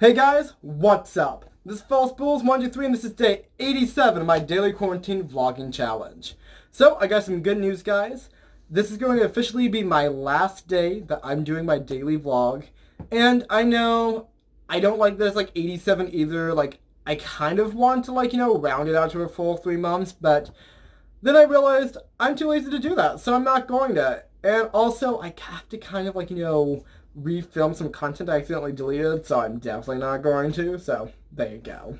Hey guys, what's up? This is False Bulls 123 and this is day 87 of my daily quarantine vlogging challenge. So, I got some good news, guys. This is going to officially be my last day that I'm doing my daily vlog. And I know I don't like this 87 either. I kind of want to round it out to a full 3 months, but then I realized I'm too lazy to do that, so I'm not going to. And also, I have to kind of refilm some content I accidentally deleted, so I'm definitely not going to, so there you go.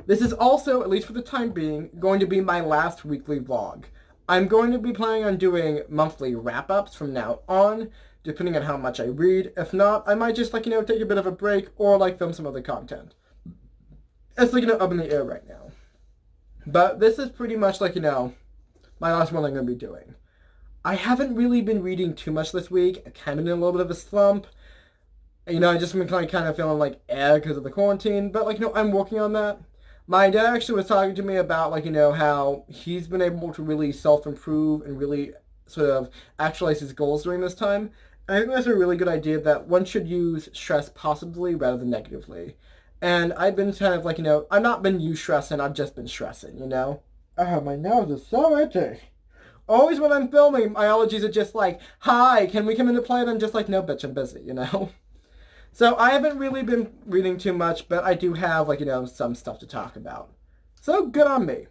This is also, at least for the time being, going to be my last weekly vlog. I'm going to be planning on doing monthly wrap-ups from now on, depending on how much I read. If not, I might just, take a bit of a break, or, film some other content. It's, up in the air right now. But this is pretty much, my last one I'm going to be doing. I haven't really been reading too much this week. I'm kind of in a little bit of a slump. I just been kind of feeling because of the quarantine. But, I'm working on that. My dad actually was talking to me about, how he's been able to really self-improve and really sort of actualize his goals during this time. And I think that's a really good idea that one should use stress positively rather than negatively. And I've been kind of I've not been stressing, I've just been stressing, Oh, my nose is so itchy. Always when I'm filming, my allergies are just hi, can we come into play? And I'm just no, bitch, I'm busy, So I haven't really been reading too much, but I do have, some stuff to talk about. So good on me.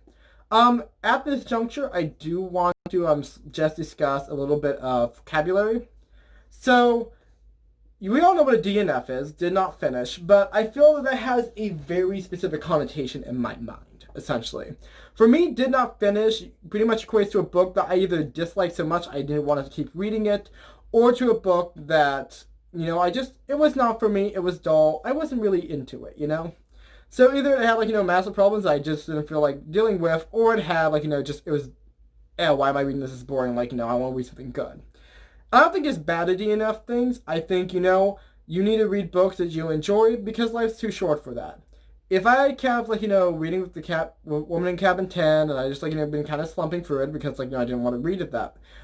At this juncture, I do want to just discuss a little bit of vocabulary. So, we all know what a DNF is, did not finish, but I feel that has a very specific connotation in my mind, essentially. For me, did not finish pretty much equates to a book that I either disliked so much I didn't want to keep reading it, or to a book that, it was not for me, it was dull, I wasn't really into it, So either it had, massive problems I just didn't feel like dealing with, or it had, it was, why am I reading this? It's boring, I want to read something good. I don't think it's bad to DNF things. I think, you need to read books that you enjoy because life's too short for that. If I kept, reading with the Woman in Cabin 10, and I just, been kind of slumping through it because, I didn't want to read it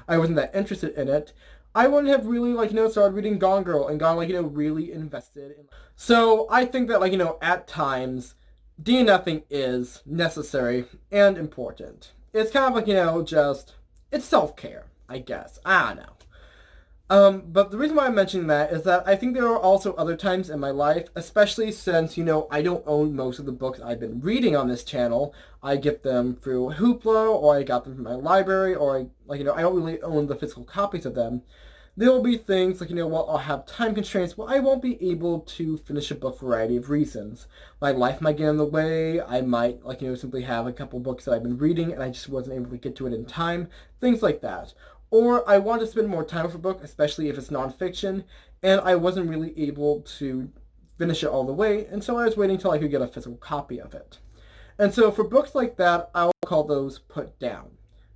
I wasn't that interested in it, I wouldn't have really, started reading Gone Girl and gone, really invested in. So, I think that, at times, DNFing is necessary and important. It's kind of just, it's self-care, I guess. I don't know. But the reason why I'm mentioning that is that I think there are also other times in my life, especially since, I don't own most of the books I've been reading on this channel. I get them through Hoopla, or I got them from my library, or I don't really own the physical copies of them. There will be things I'll have time constraints where I won't be able to finish a book for a variety of reasons. My life might get in the way, I might, simply have a couple books that I've been reading and I just wasn't able to get to it in time, things like that. Or I want to spend more time with a book, especially if it's nonfiction, and I wasn't really able to finish it all the way, and so I was waiting until I could get a physical copy of it. And so for books like that, I'll call those put down,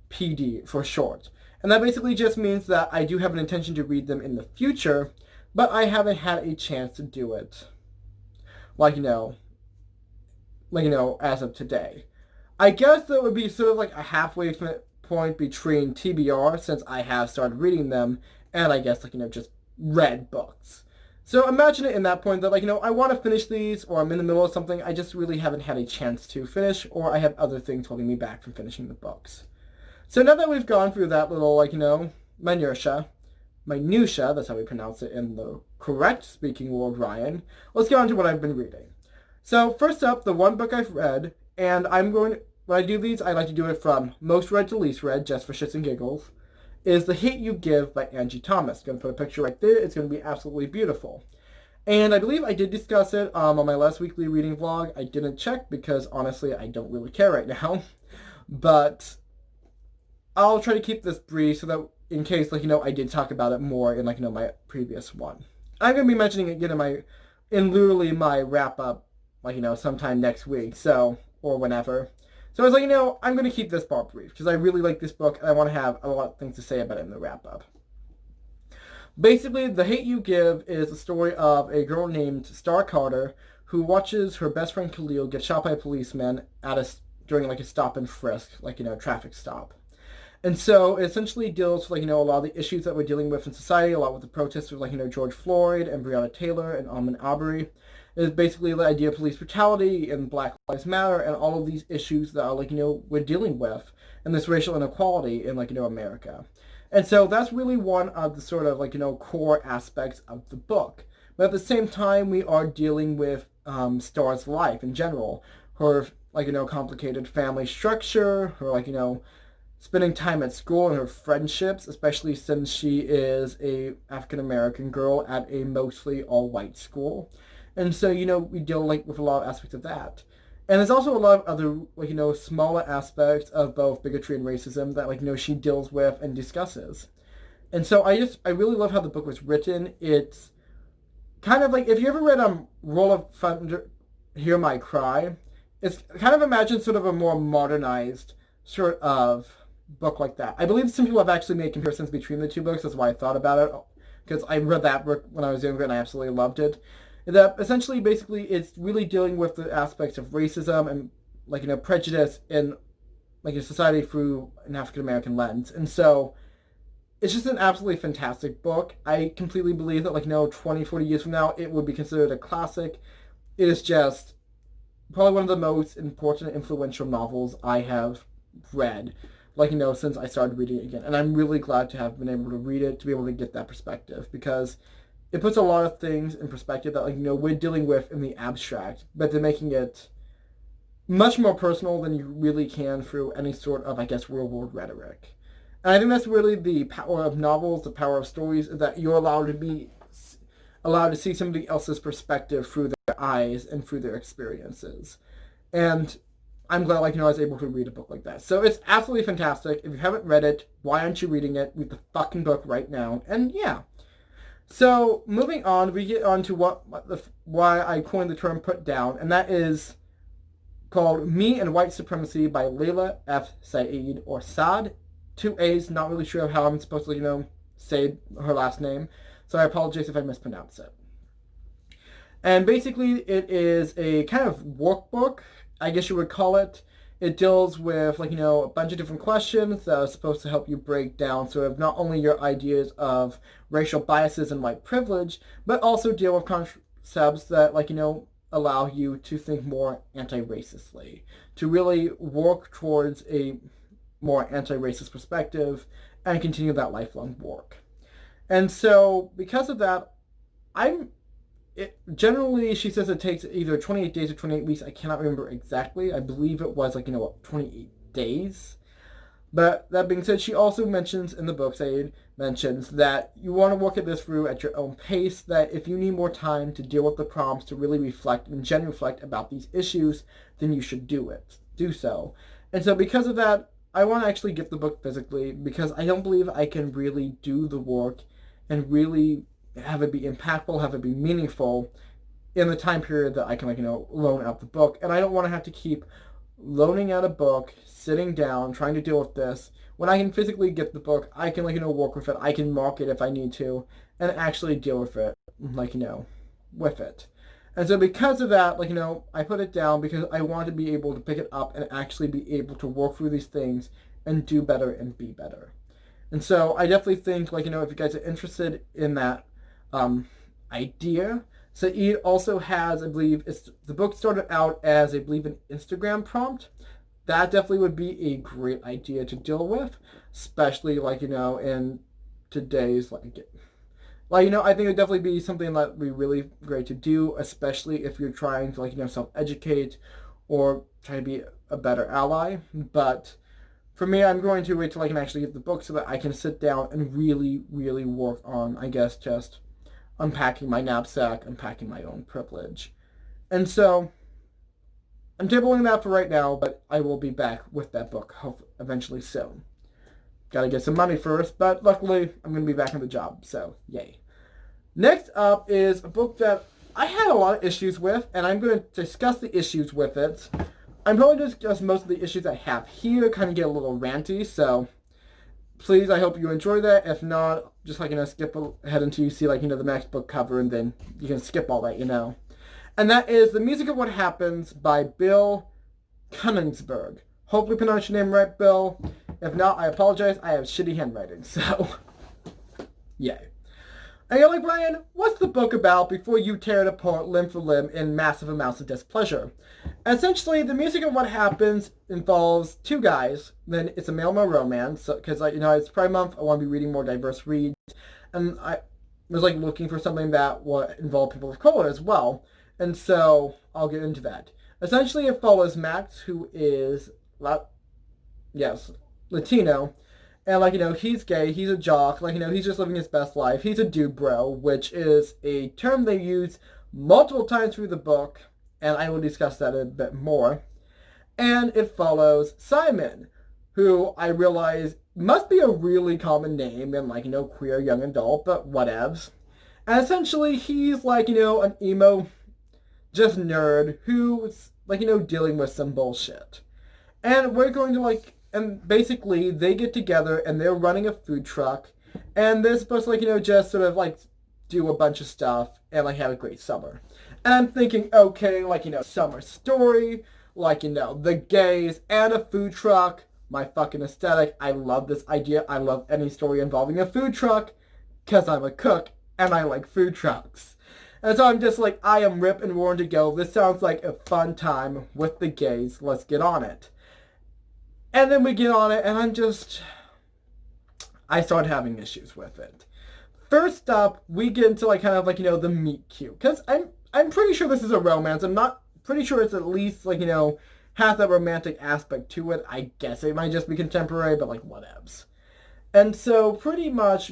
PD for short. And that basically just means that I do have an intention to read them in the future, but I haven't had a chance to do it, as of today. I guess that would be sort of a halfway point between TBR, since I have started reading them, and I guess, just read books. So imagine it in that point that, I want to finish these, or I'm in the middle of something, I just really haven't had a chance to finish, or I have other things holding me back from finishing the books. So now that we've gone through that little, minutia, that's how we pronounce it in the correct speaking world, Ryan, let's get on to what I've been reading. So first up, the one book I've read, and when I do these, I like to do it from most read to least read, just for shits and giggles, is The Hate U Give by Angie Thomas. I'm going to put a picture right there. It's going to be absolutely beautiful. And I believe I did discuss it on my last weekly reading vlog. I didn't check because, honestly, I don't really care right now. But I'll try to keep this brief so that in case, I did talk about it more in, my previous one. I'm going to be mentioning it again in literally my wrap-up, sometime next week, or whenever. So I was I'm going to keep this part brief, because I really like this book, and I want to have a lot of things to say about it in the wrap-up. Basically, The Hate U Give is the story of a girl named Star Carter, who watches her best friend Khalil get shot by a policeman during a stop and frisk, traffic stop. And so it essentially deals with, like, a lot of the issues that we're dealing with in society, a lot with the protests with, like, George Floyd and Breonna Taylor and Ahmaud Arbery. It is basically the idea of police brutality and Black Lives Matter and all of these issues that are, like, we're dealing with and this racial inequality in, like, America. And so that's really one of the sort of, like, core aspects of the book. But at the same time, we are dealing with Star's life in general. Her, like, complicated family structure, her, like, spending time at school and her friendships, especially since she is a African American girl at a mostly all white school. And so, we deal like with a lot of aspects of that. And there's also a lot of other, like, smaller aspects of both bigotry and racism that, like, she deals with and discusses. And so I really love how the book was written. It's kind of like, if you ever read Roll of Thunder, Hear My Cry, it's kind of imagine sort of a more modernized sort of book like that. I believe some people have actually made comparisons between the two books. That's why I thought about it, because I read that book when I was younger and I absolutely loved it. That essentially, basically, it's really dealing with the aspects of racism and, like, prejudice in, like, a society through an African American lens. And so it's just an absolutely fantastic book. I completely believe that, like, 20, 40 years from now, it would be considered a classic. It is just probably one of the most important and influential novels I have read, like, since I started reading it again. And I'm really glad to have been able to read it, to be able to get that perspective, because it puts a lot of things in perspective that, like, we're dealing with in the abstract, but they're making it much more personal than you really can through any sort of, I guess, real world rhetoric. And I think that's really the power of novels, the power of stories, is that you're allowed to see somebody else's perspective through their eyes and through their experiences. And I'm glad, like, I was able to read a book like that. So it's absolutely fantastic. If you haven't read it, why aren't you reading it? Read the fucking book right now. And yeah. So moving on, we get on to why I coined the term put down, and that is called Me and White Supremacy by Layla F. Said, or Saad. 2 A's, not really sure how I'm supposed to, say her last name. So I apologize if I mispronounce it. And basically, it is a kind of workbook, I guess you would call it. It deals with, like, a bunch of different questions that are supposed to help you break down sort of not only your ideas of racial biases and white privilege, but also deal with concepts that, like, allow you to think more anti-racistly, to really work towards a more anti-racist perspective and continue that lifelong work. And so, because of that, generally, she says it takes either 28 days or 28 weeks. I cannot remember exactly. I believe it was, like, 28 days. But that being said, she also mentions in the book, Said mentions that you want to work at this through at your own pace, that if you need more time to deal with the prompts, to really reflect and genuinely reflect about these issues, then you should do so. And so because of that, I want to actually get the book physically, because I don't believe I can really do the work and really have it be impactful, have it be meaningful in the time period that I can, like, loan out the book. And I don't want to have to keep loaning out a book, sitting down, trying to deal with this. When I can physically get the book, I can, like, work with it. I can mark it if I need to and actually deal with it, like, with it. And so because of that, like, I put it down because I want to be able to pick it up and actually be able to work through these things and do better and be better. And so I definitely think, like, if you guys are interested in that idea, Said also has, I believe, the book started out as, I believe, an Instagram prompt. That definitely would be a great idea to deal with, especially, like, in today's, like, I think it would definitely be something that would be really great to do, especially if you're trying to, like, self-educate or try to be a better ally. But for me, I'm going to wait till I can actually get the book so that I can sit down and really, really work on, I guess, just unpacking my knapsack, unpacking my own privilege. And so I'm tabling that for right now, but I will be back with that book eventually soon. Gotta get some money first, but luckily I'm going to be back on the job, so yay. Next up is a book that I had a lot of issues with, and I'm going to discuss the issues with it. I'm probably going to discuss most of the issues I have here, kind of get a little ranty, so please, I hope you enjoy that. If not, just, like, skip ahead until you see, like, the next book cover, and then you can skip all that, And that is The Music of What Happens by Bill Konigsberg. hopefully pronounced your name right, Bill. If not, I apologize. I have shitty handwriting, so yay. And you're like, Brian, what's the book about before you tear it apart limb for limb in massive amounts of displeasure? Essentially, the music of what happens involves two guys. Then it's a male-male romance, because, it's Pride Month. I want to be reading more diverse reads. And I was, looking for something that would involve people of color as well. And so, I'll get into that. Essentially, it follows Max, who is, Latino. And, he's gay, he's a jock, he's just living his best life. He's a dude bro, which is a term they use multiple times through the book, and I will discuss that a bit more. And it follows Simon, who I realize must be a really common name in, queer young adult, but whatevs. And essentially, he's, an emo, just nerd who's, dealing with some bullshit. And we're going to, and basically, they get together and they're running a food truck. And they're supposed to, just sort of, do a bunch of stuff and, have a great summer. And I'm thinking, okay, summer story, the gays and a food truck. My fucking aesthetic. I love this idea. I love any story involving a food truck because I'm a cook and I like food trucks. And so I'm just I am ripped and roaring to go. This sounds like a fun time with the gays. Let's get on it. And then we get on it, and I start having issues with it. First up, we get into, the meet cute. Because I'm pretty sure this is a romance. I'm not pretty sure it's at least, has that romantic aspect to it. I guess it might just be contemporary, but, whatevs. And so, pretty much,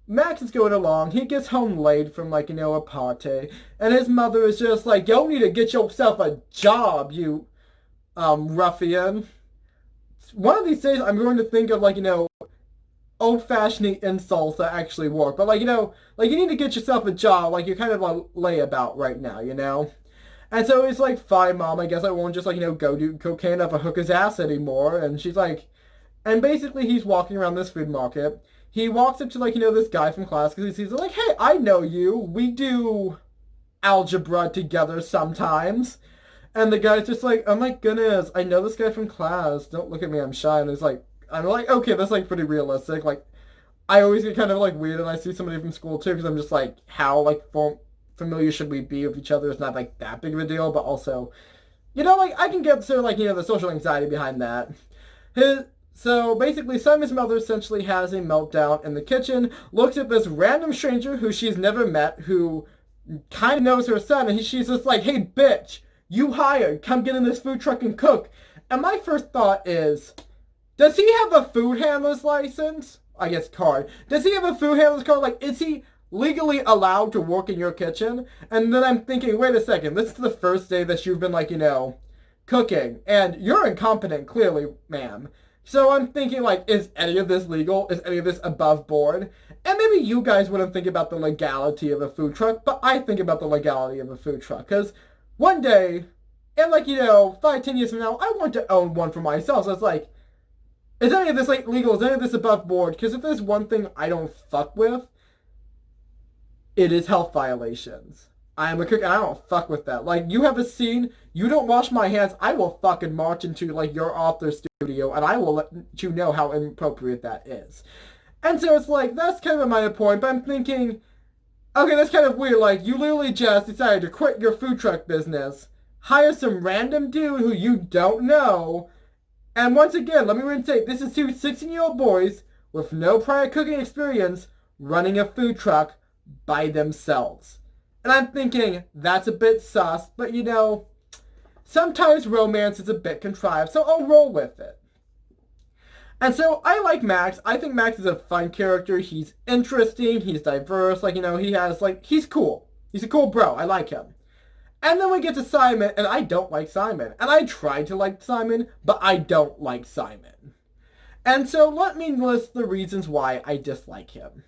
Max is going along. He gets home late from, a party. And his mother is just you need to get yourself a job, you, ruffian. One of these days, I'm going to think of, old-fashioned insults that actually work. But, you need to get yourself a job. You're kind of, layabout right now, And so it's fine, Mom, I guess I won't just, go do cocaine up a hooker's ass anymore. And she's and basically he's walking around this food market. He walks up to, this guy from class because he sees, hey, I know you. We do algebra together sometimes. And the guy's just oh my goodness, I know this guy from class. Don't look at me, I'm shy. And it's I'm okay, that's pretty realistic. I always get kind of weird when I see somebody from school too, because I'm just how familiar should we be with each other? It's not that big of a deal, but also, I can get sort of the social anxiety behind that. So basically, Simon's mother essentially has a meltdown in the kitchen, looks at this random stranger who she's never met, who kind of knows her son, and she's just hey bitch, you hired, come get in this food truck and cook. And my first thought is, does he have a food handler's license? I guess card. Does he have a food handler's card? Is he legally allowed to work in your kitchen? And then I'm thinking, wait a second, this is the first day that you've been cooking. And you're incompetent, clearly, ma'am. So I'm thinking, is any of this legal? Is any of this above board? And maybe you guys wouldn't think about the legality of a food truck, but I think about the legality of a food truck. Because one day, and 5-10 years from now, I want to own one for myself. So it's is any of this legal? Is any of this above board? Because if there's one thing I don't fuck with, it is health violations. I am a cook and I don't fuck with that. You have a scene, you don't wash my hands, I will fucking march into your author studio and I will let you know how inappropriate that is. And so it's that's kind of my point, but I'm thinking, okay, that's kind of weird. You literally just decided to quit your food truck business, hire some random dude who you don't know, and once again, let me reinstate, this is two 16-year-old boys with no prior cooking experience running a food truck by themselves. And I'm thinking, that's a bit sus, but sometimes romance is a bit contrived, so I'll roll with it. And so I like Max. I think Max is a fun character. He's interesting. He's diverse. He has, he's cool. He's a cool bro. I like him. And then we get to Simon, and I don't like Simon. And I try to like Simon, but I don't like Simon. And so let me list the reasons why I dislike him.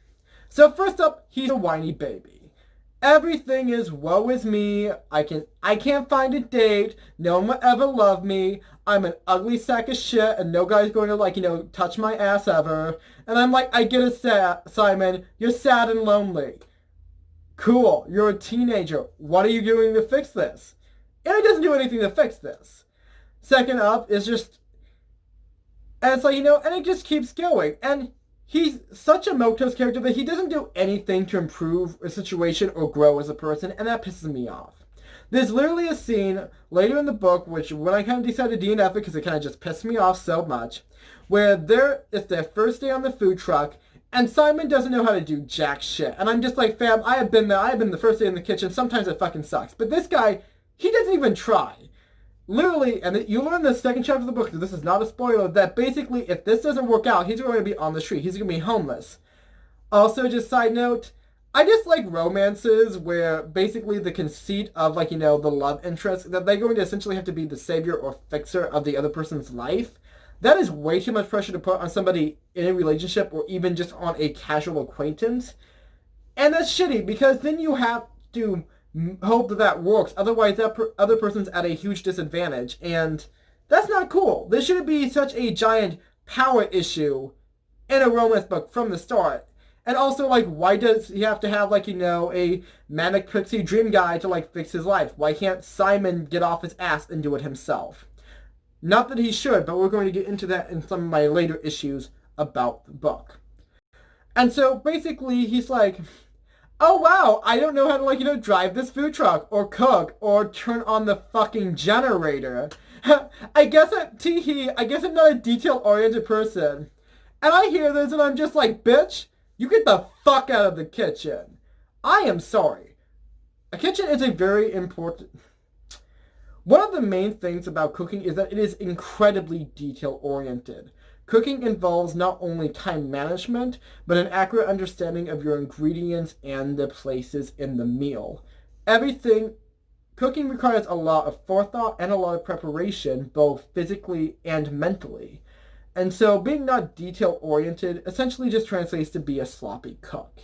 So first up, he's a whiny baby. Everything is woe is me. I can't find a date. No one will ever love me. I'm an ugly sack of shit and no guy's going to touch my ass ever. And I'm I get it, Simon. You're sad and lonely. Cool. You're a teenager. What are you doing to fix this? And he doesn't do anything to fix this. Second up is just, And it's like, and it just keeps going. And he's such a milquetoast character that he doesn't do anything to improve a situation or grow as a person, and that pisses me off. There's literally a scene later in the book, which when I kind of decided to DNF it because it kind of just pissed me off so much, where it's their first day on the food truck, and Simon doesn't know how to do jack shit. And I'm just like, fam, I have been there. I have been the first day in the kitchen. Sometimes it fucking sucks. But this guy, he doesn't even try. Literally, and you learn in the second chapter of the book, this is not a spoiler, that basically if this doesn't work out, he's going to be on the street. He's going to be homeless. Also, just side note, I just like romances where basically the conceit of, like, the love interest, that they're going to essentially have to be the savior or fixer of the other person's life. That is way too much pressure to put on somebody in a relationship or even just on a casual acquaintance. And that's shitty because then you have to hope that works. Otherwise, that other person's at a huge disadvantage. And that's not cool. There shouldn't be such a giant power issue in a romance book from the start. And also, like, why does he have to have, like, a manic pixie dream guy to, like, fix his life? Why can't Simon get off his ass and do it himself? Not that he should, but we're going to get into that in some of my later issues about the book. And so, basically, he's like, oh, wow, I don't know how to, like, drive this food truck, or cook, or turn on the fucking generator. I guess I'm not a detail-oriented person. And I hear this, and I'm just like, bitch, you get the fuck out of the kitchen. I am sorry. A kitchen is a very important... One of the main things about cooking is that it is incredibly detail-oriented. Cooking involves not only time management, but an accurate understanding of your ingredients and the places in the meal. Cooking requires a lot of forethought and a lot of preparation, both physically and mentally. And so being not detail-oriented essentially just translates to be a sloppy cook.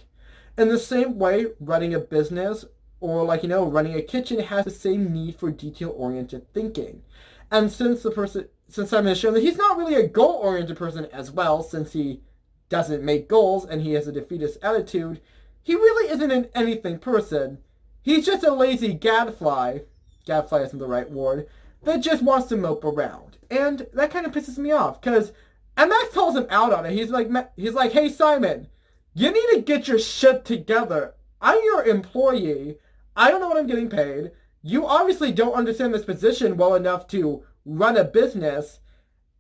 In the same way, running a business or running a kitchen has the same need for detail-oriented thinking. And since Simon has shown that he's not really a goal-oriented person as well, since he doesn't make goals and he has a defeatist attitude, he really isn't an anything person. He's just a lazy gadfly isn't the right word, that just wants to mope around. And that kind of pisses me off, and Max calls him out on it. He's like, hey Simon, you need to get your shit together. I'm your employee. I don't know what I'm getting paid. You obviously don't understand this position well enough to run a business,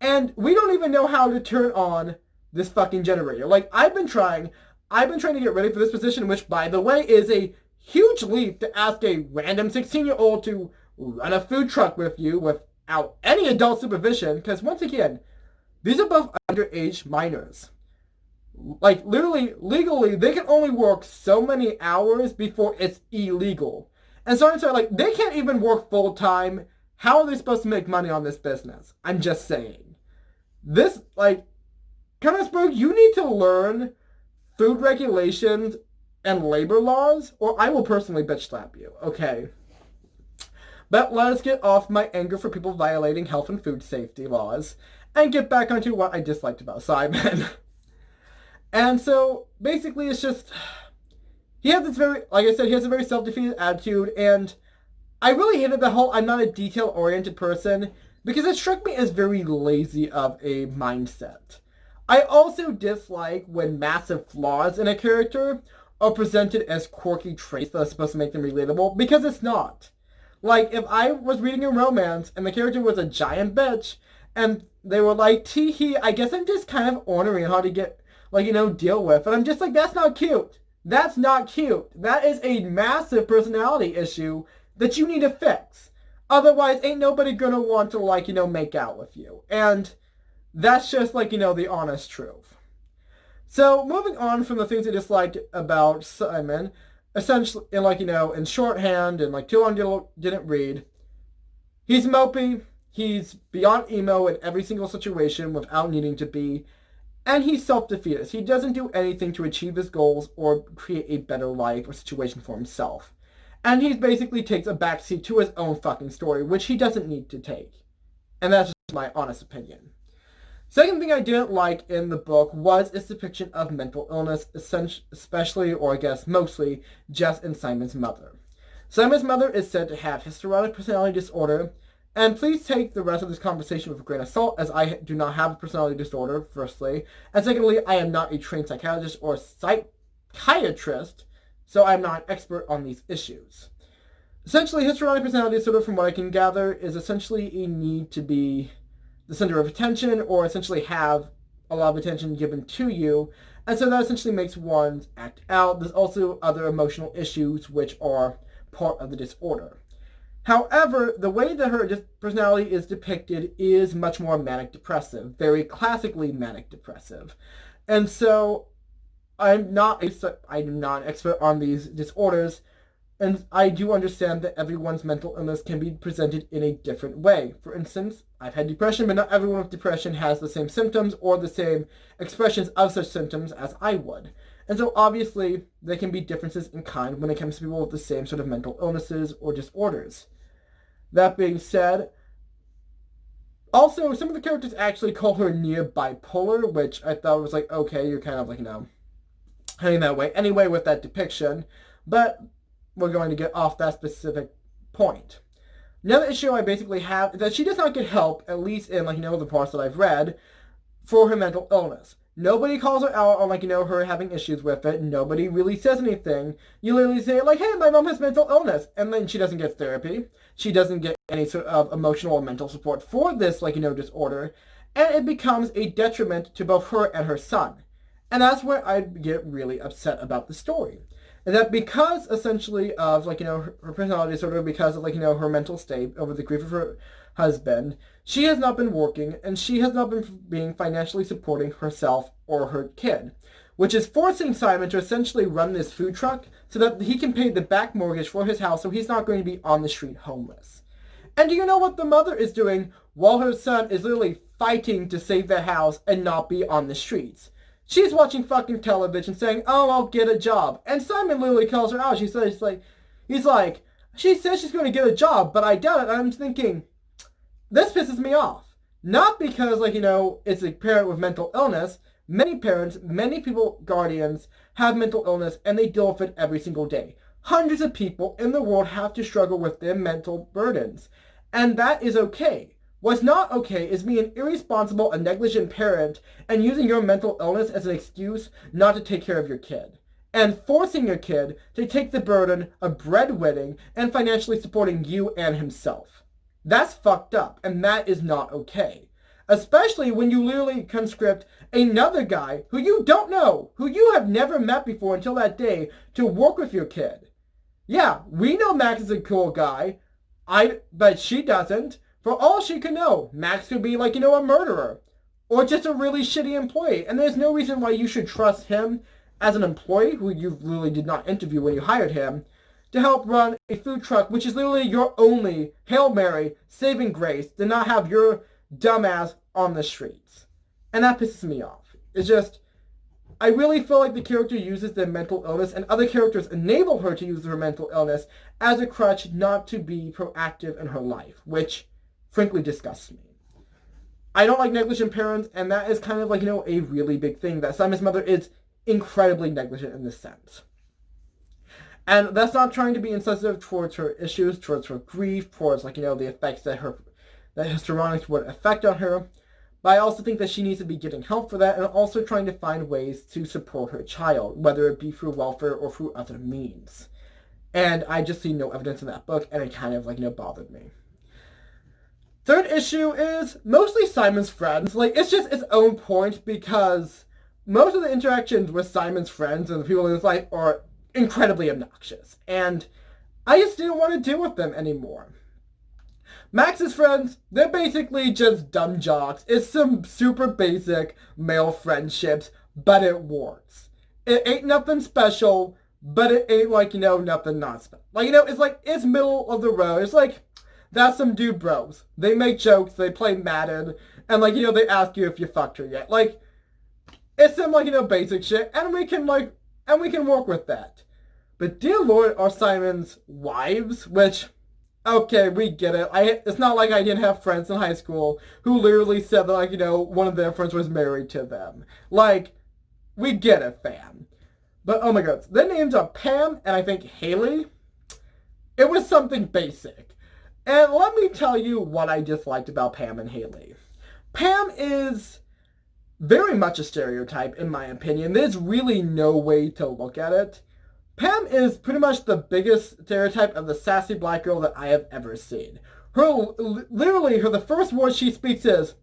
and we don't even know how to turn on this fucking generator. Like, I've been trying to get ready for this position, which, by the way, is a huge leap to ask a random 16-year-old to run a food truck with you without any adult supervision, because once again, these are both underage minors. Like, literally, legally, they can only work so many hours before it's illegal. And so I'm saying, like, they can't even work full-time. How are they supposed to make money on this business? I'm just saying. This, like, Connellsburg, you need to learn food regulations and labor laws, or I will personally bitch slap you, okay? But let us get off my anger for people violating health and food safety laws and get back onto what I disliked about Simon. And so, basically, it's just... He has this very, like I said, he has a very self-defeated attitude, and I really hated the whole I'm not a detail-oriented person, because it struck me as very lazy of a mindset. I also dislike when massive flaws in a character are presented as quirky traits that are supposed to make them relatable, because it's not. Like, if I was reading a romance, and the character was a giant bitch, and they were like, tee-hee, I guess I'm just kind of ornery and hard to get, deal with, and I'm just like, that's not cute. That's not cute. That is a massive personality issue that you need to fix. Otherwise, ain't nobody gonna want to, make out with you. And that's just, the honest truth. So, moving on from the things I disliked about Simon, essentially, in shorthand, and, too long didn't read, he's mopey, he's beyond emo in every single situation without needing to be, and he's self-defeatist. He doesn't do anything to achieve his goals or create a better life or situation for himself. And he basically takes a backseat to his own fucking story, which he doesn't need to take. And that's just my honest opinion. Second thing I didn't like in the book was its depiction of mental illness, especially, or I guess mostly, just in Simon's mother. Simon's mother is said to have histrionic personality disorder, And please take the rest of this conversation with a grain of salt, as I do not have a personality disorder, firstly. And secondly, I am not a trained psychologist or psychiatrist, so I'm not an expert on these issues. Essentially, histrionic personality disorder, from what I can gather, is essentially a need to be the center of attention, or essentially have a lot of attention given to you, and so that essentially makes one act out. There's also other emotional issues which are part of the disorder. However, the way that her personality is depicted is much more manic-depressive, very classically manic-depressive. And so I'm not an expert on these disorders, and I do understand that everyone's mental illness can be presented in a different way. For instance, I've had depression, but not everyone with depression has the same symptoms or the same expressions of such symptoms as I would. And so obviously, there can be differences in kind when it comes to people with the same sort of mental illnesses or disorders. That being said, also, some of the characters actually call her near bipolar, which I thought was like, okay, you're kind of like, heading that way anyway with that depiction. But we're going to get off that specific point. Another issue I basically have is that she does not get help, at least in, the parts that I've read, for her mental illness. Nobody calls her out on, her having issues with it. Nobody really says anything. You literally say, hey, my mom has mental illness. And then she doesn't get therapy. She doesn't get any sort of emotional or mental support for this, disorder. And it becomes a detriment to both her and her son. And that's where I get really upset about the story. And that because, essentially, of, her personality disorder, because of, her mental state over the grief of her husband, she has not been working, and she has not been being financially supporting herself or her kid, which is forcing Simon to essentially run this food truck so that he can pay the back mortgage for his house so he's not going to be on the street homeless. And do you know what the mother is doing while her son is literally fighting to save the house and not be on the streets? She's watching fucking television saying, oh, I'll get a job. And Simon literally calls her out. She says, she says she's going to get a job, but I doubt it. And I'm thinking, this pisses me off. Not because, it's a parent with mental illness. Many parents, many people, guardians, have mental illness and they deal with it every single day. Hundreds of people in the world have to struggle with their mental burdens. And that is okay. What's not okay is being an irresponsible and negligent parent and using your mental illness as an excuse not to take care of your kid. And forcing your kid to take the burden of breadwinning and financially supporting you and himself. That's fucked up, and that is not okay. Especially when you literally conscript another guy who you don't know, who you have never met before until that day, to work with your kid. Yeah, we know Max is a cool guy, but she doesn't. For all she could know, Max could be a murderer. Or just a really shitty employee. And there's no reason why you should trust him as an employee, who you really did not interview when you hired him, to help run a food truck, which is literally your only Hail Mary saving grace, to not have your dumbass on the streets. And that pisses me off. It's just, I really feel like the character uses their mental illness, and other characters enable her to use her mental illness as a crutch not to be proactive in her life, which frankly disgusts me. I don't like negligent parents, and that is kind of a really big thing, that Simon's mother is incredibly negligent in this sense. And that's not trying to be insensitive towards her issues, towards her grief, towards the effects that histrionics would affect on her. But I also think that she needs to be getting help for that, and also trying to find ways to support her child, whether it be through welfare or through other means. And I just see no evidence in that book, and it kind of bothered me. Third issue is mostly Simon's friends. It's just its own point, because most of the interactions with Simon's friends and the people in his life are incredibly obnoxious. And I just didn't want to deal with them anymore. Max's friends, they're basically just dumb jocks. It's some super basic male friendships, but it works. It ain't nothing special, but it ain't nothing not special. It's middle of the road. It's that's some dude bros. They make jokes, they play Madden, and they ask you if you fucked her yet. It's some basic shit, and we can work with that. But dear Lord, are Simon's wives, which, okay, we get it. It's not like I didn't have friends in high school who literally said that one of their friends was married to them. We get it, fam. But oh my god, their names are Pam and I think Haley. It was something basic. And let me tell you what I disliked about Pam and Haley. Pam is very much a stereotype, in my opinion. There's really no way to look at it. Pam is pretty much the biggest stereotype of the sassy black girl that I have ever seen. The first word she speaks is,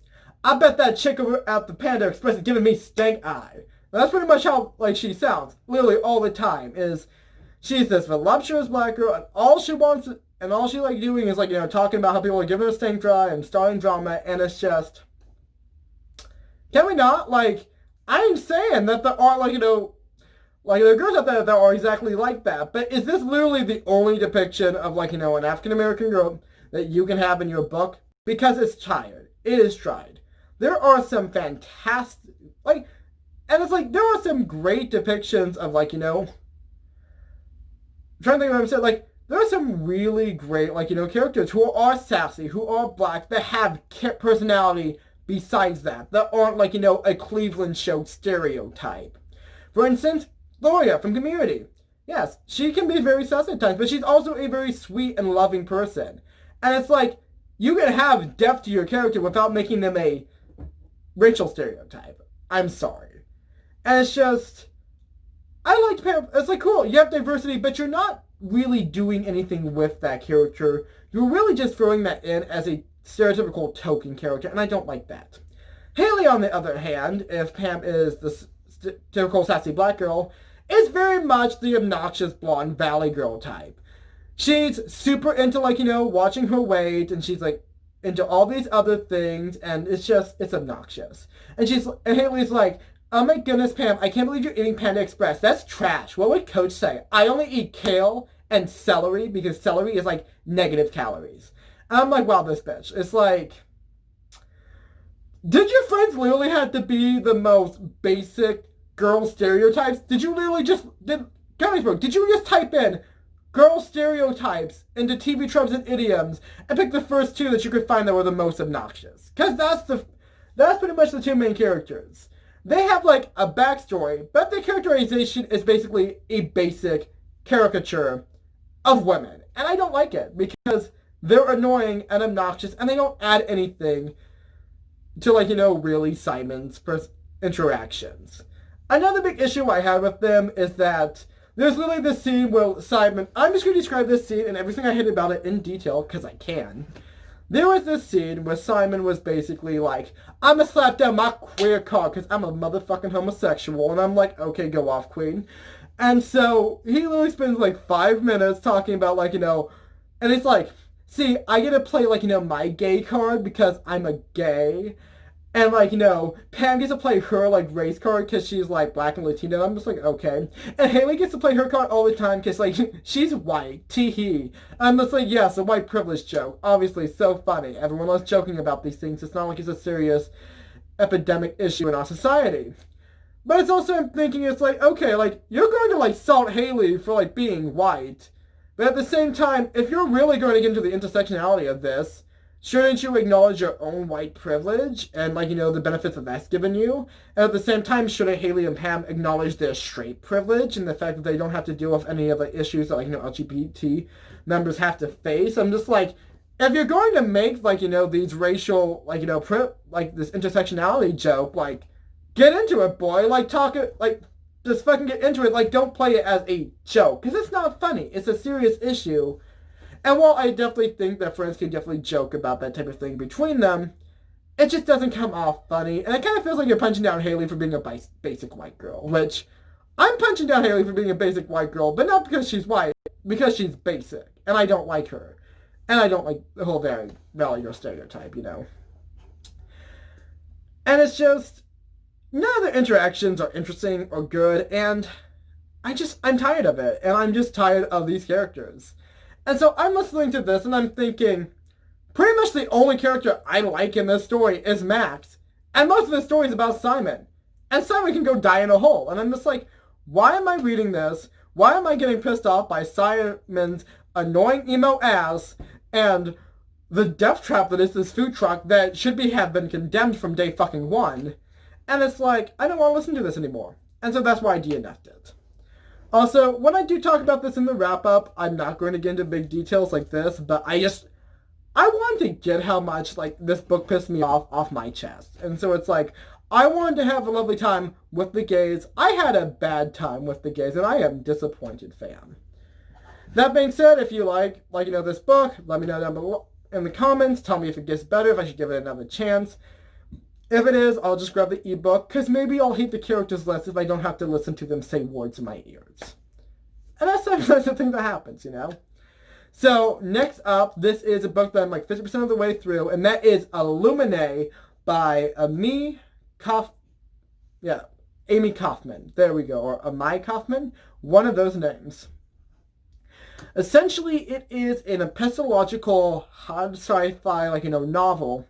"I bet that chick over at the Panda Express is giving me stank eye." And that's pretty much how she sounds, literally all the time. Is she's this voluptuous black girl, and all she wants, and all she doing is talking about how people are giving her stank eye and starting drama, and it's just, can we not? I'm saying that there are there are girls out there that are exactly like that, but is this literally the only depiction of an African American girl that you can have in your book? Because it's tired. It is tried. There are some fantastic, and it's there are some great depictions of I'm trying to think of what I'm saying, there are some really great, characters who are sassy, who are black, that have personality besides that aren't a Cleveland show stereotype. For instance, Gloria from Community. Yes, she can be very sassy at times, but she's also a very sweet and loving person. And it's you can have depth to your character without making them a racial stereotype. I'm sorry. And it's just, I liked Pam. It's cool, you have diversity, but you're not really doing anything with that character. You're really just throwing that in as a stereotypical token character, and I don't like that. Haley, on the other hand, if Pam is the typical sassy black girl, is very much the obnoxious blonde valley girl type. She's super into watching her weight, and she's into all these other things, and it's obnoxious. And Haley's "Oh my goodness, Pam, I can't believe you're eating Panda Express. That's trash. What would Coach say? I only eat kale and celery because celery is negative calories." And I'm wow, this bitch. It's did your friends literally have to be the most basic girl stereotypes? Did you literally did you just type in girl stereotypes into TV tropes and idioms and pick the first two that you could find that were the most obnoxious? Because that's pretty much the two main characters. They have a backstory, but the characterization is basically a basic caricature of women. And I don't like it because they're annoying and obnoxious, and they don't add anything to really Simon's interactions. Another big issue I have with them is that there's literally this scene where Simon, I'm just going to describe this scene and everything I hate about it in detail because I can. There was this scene where Simon was basically I'm gonna slap down my queer card because I'm a motherfucking homosexual. And I'm okay, go off, queen. And so he literally spends 5 minutes talking about and it's see, I get to play my gay card because I'm a gay. And Pam gets to play her race card because she's black and Latina. And I'm just okay. And Haley gets to play her card all the time because she's white. Tee-hee. I'm just yes, a white privilege joke. Obviously, so funny. Everyone loves joking about these things. It's not it's a serious epidemic issue in our society. But it's also, I'm thinking it's okay, you're going to salt Haley for being white. But at the same time, if you're really going to get into the intersectionality of this, shouldn't you acknowledge your own white privilege and, the benefits that that's given you? And at the same time, shouldn't Haley and Pam acknowledge their straight privilege and the fact that they don't have to deal with any of the issues that, LGBT members have to face? I'm just if you're going to make, these racial, this intersectionality joke, get into it, boy. Talk it, just fucking get into it. Don't play it as a joke. Because it's not funny. It's a serious issue. And while I definitely think that friends can definitely joke about that type of thing between them, it just doesn't come off funny. And it kind of feels like you're punching down Haley for being a basic white girl. Which, I'm punching down Haley for being a basic white girl, but not because she's white. Because she's basic. And I don't like her. And I don't like the whole Valley Girl stereotype, And it's just, none of the interactions are interesting or good, and I'm tired of it, and I'm just tired of these characters. And so I'm listening to this, and I'm thinking, pretty much the only character I like in this story is Max, and most of the story is about Simon. And Simon can go die in a hole, and I'm just why am I reading this? Why am I getting pissed off by Simon's annoying emo ass, and the death trap that is this food truck that should have been condemned from day fucking one? And it's I don't want to listen to this anymore. And so that's why I DNF'd it. Also, when I do talk about this in the wrap-up, I'm not going to get into big details like this, but I I wanted to get how much like this book pissed me off my chest. And so it's like I wanted to have a lovely time with the gays. I had a bad time with the gays, and I am disappointed, fam. That being said, if you like this book, let me know down below in the comments. Tell me if it gets better, if I should give it another chance. If it is, I'll just grab the ebook, because maybe I'll hate the characters less if I don't have to listen to them say words in my ears. And that's sometimes the thing that happens, you know? So, next up, this is a book that I'm like 50% of the way through, and that is Illuminae by Amy Kaufman. There we go. Or Amai Kaufman. One of those names. Essentially, it is an epistological hard sci-fi, novel.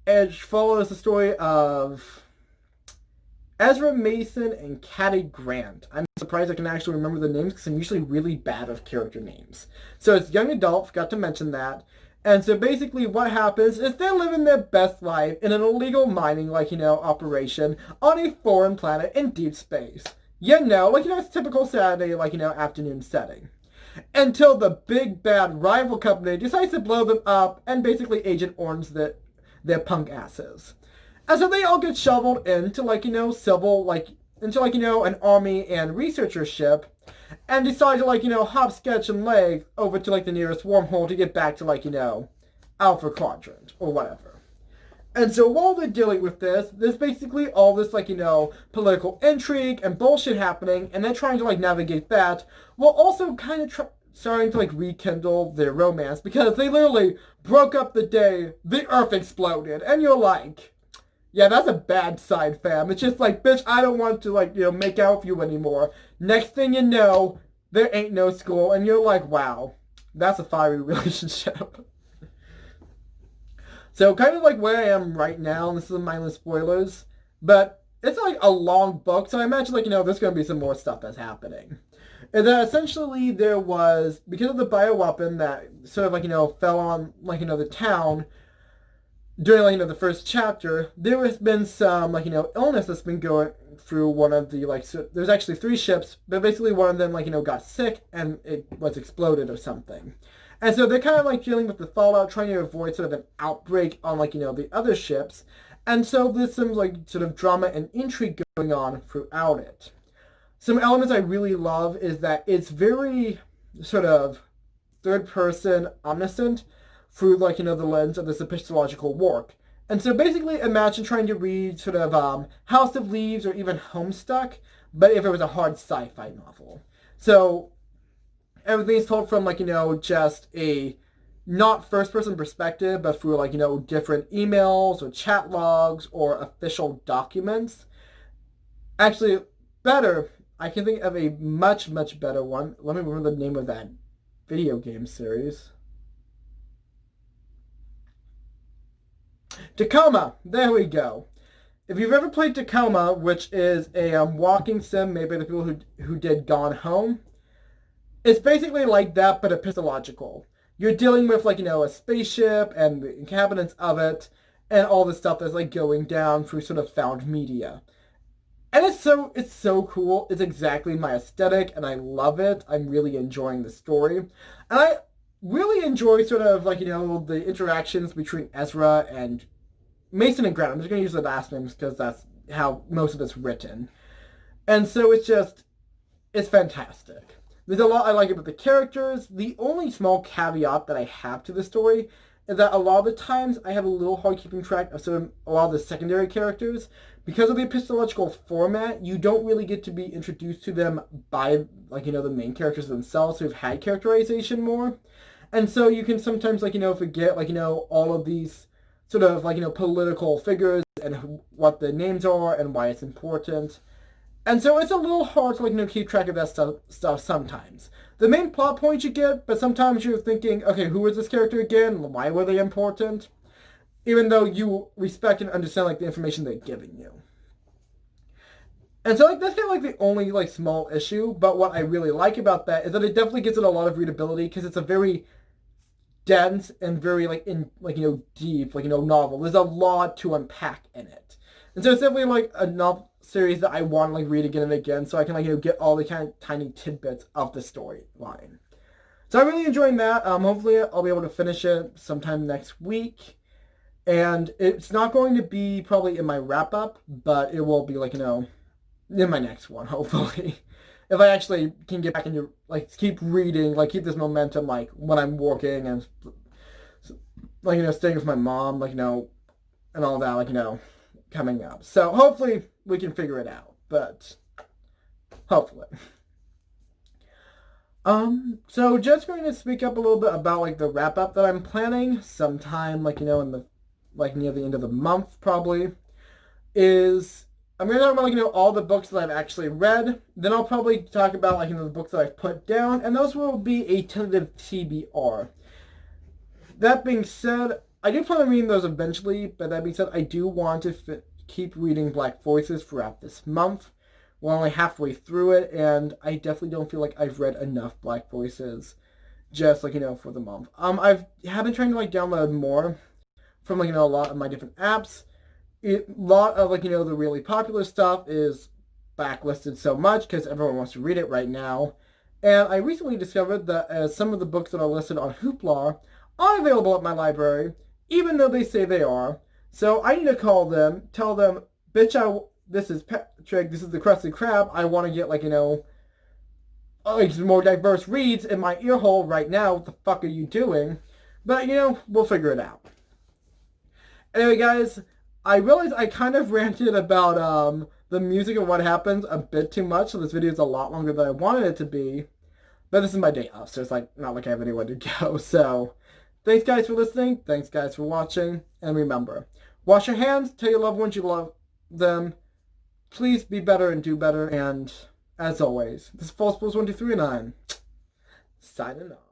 It follows the story of Ezra Mason and Cady Grant. I'm surprised I can actually remember the names because I'm usually really bad with character names. So it's young adult, forgot to mention that. And so basically what happens is they're living their best life in an illegal mining, operation on a foreign planet in deep space. It's typical Saturday, afternoon setting. Until the big bad rival company decides to blow them up and basically Agent Orange their punk asses. And so they all get shoveled into, an army and researcher ship and decide to, hop, sketch, and leg over to, the nearest wormhole to get back to, Alpha Quadrant or whatever. And so while they're dealing with this, there's basically all this, political intrigue and bullshit happening, and they're trying to, navigate that, while also kind of starting to, rekindle their romance, because they literally broke up the day the Earth exploded, and you're like, yeah, that's a bad side, fam. It's just like, bitch, I don't want to, make out with you anymore. Next thing you know, there ain't no school, and you're like, wow, that's a fiery relationship. So kind of like where I am right now, and this is mindless spoilers, but it's a long book, so I imagine there's going to be some more stuff that's happening. And then essentially there was, because of the bioweapon that sort of fell on the town during the first chapter, there has been some illness that's been going through one of the so there's actually 3 ships, but basically one of them got sick and it was exploded or something. And so they're kind of dealing with the fallout, trying to avoid sort of an outbreak on the other ships. And so there's some sort of drama and intrigue going on throughout it. Some elements I really love is that it's very sort of third person omniscient through the lens of this epistological work. And so basically imagine trying to read sort of House of Leaves or even Homestuck, but if it was a hard sci-fi novel. So everything's told from just a not first person perspective, but through different emails or chat logs or official documents. Actually, better, I can think of a much, much better one. Let me remember the name of that video game series. Tacoma! There we go. If you've ever played Tacoma, which is a walking sim made by the people who did Gone Home, it's basically like that, but epistological. You're dealing with, a spaceship and the inhabitants of it, and all the stuff that's, going down through sort of found media. And it's so cool. It's exactly my aesthetic, and I love it. I'm really enjoying the story. And I really enjoy sort of, the interactions between Ezra and Mason and Grant. I'm just going to use the last names because that's how most of it's written. And so it's fantastic. There's a lot I like about the characters. The only small caveat that I have to the story is that a lot of the times I have a little hard keeping track of sort of a lot of the secondary characters. Because of the epistological format, you don't really get to be introduced to them by, the main characters themselves who've had characterization more. And so you can sometimes, forget, all of these sort of, political figures and what the names are and why it's important. And so it's a little hard to, keep track of that stuff sometimes. The main plot points you get, but sometimes you're thinking, okay, who is this character again? Why were they important? Even though you respect and understand, the information they're giving you. And so, that's kind of, the only, small issue, but what I really like about that is that it definitely gives it a lot of readability, because it's a very dense and very, deep, novel. There's a lot to unpack in it. And so it's definitely, a novel series that I want to, read again and again, so I can, get all the kind of tiny tidbits of the storyline. So I'm really enjoying that. Hopefully I'll be able to finish it sometime next week. And it's not going to be probably in my wrap up, but it will be like, in my next one, hopefully. If I actually can get back into, like, keep reading, like, keep this momentum, like, when I'm working and, like, staying with my mom, like, and all that, like, coming up. So hopefully we can figure it out, but hopefully. So just going to speak up a little bit about, like, the wrap up that I'm planning sometime, like, in the, like, near the end of the month, probably, is I'm going to talk about, like, all the books that I've actually read. Then I'll probably talk about, like, the books that I've put down, and those will be a tentative TBR. That being said, I do plan on reading those eventually, but that being said, I do want to keep reading Black Voices throughout this month. We're only halfway through it, and I definitely don't feel like I've read enough Black Voices just, like, for the month. Have been trying to, like, download more from, like, a lot of my different apps. A lot of, like, the really popular stuff is backlisted so much because everyone wants to read it right now. And I recently discovered that some of the books that are listed on Hoopla aren't available at my library, even though they say they are. So I need to call them, tell them, bitch, this is Patrick, this is the Krusty Krab, I want to get, like, like, more diverse reads in my ear hole right now. What the fuck are you doing? But, we'll figure it out. Anyway, guys, I realized I kind of ranted about the music and what happens a bit too much, so this video is a lot longer than I wanted it to be. But this is my day off, so it's like not like I have anywhere to go. So, thanks guys for listening, thanks guys for watching, and remember, wash your hands, tell your loved ones you love them, please be better and do better, and as always, this is False Bulls 1, 2, 3, and I'm signing off.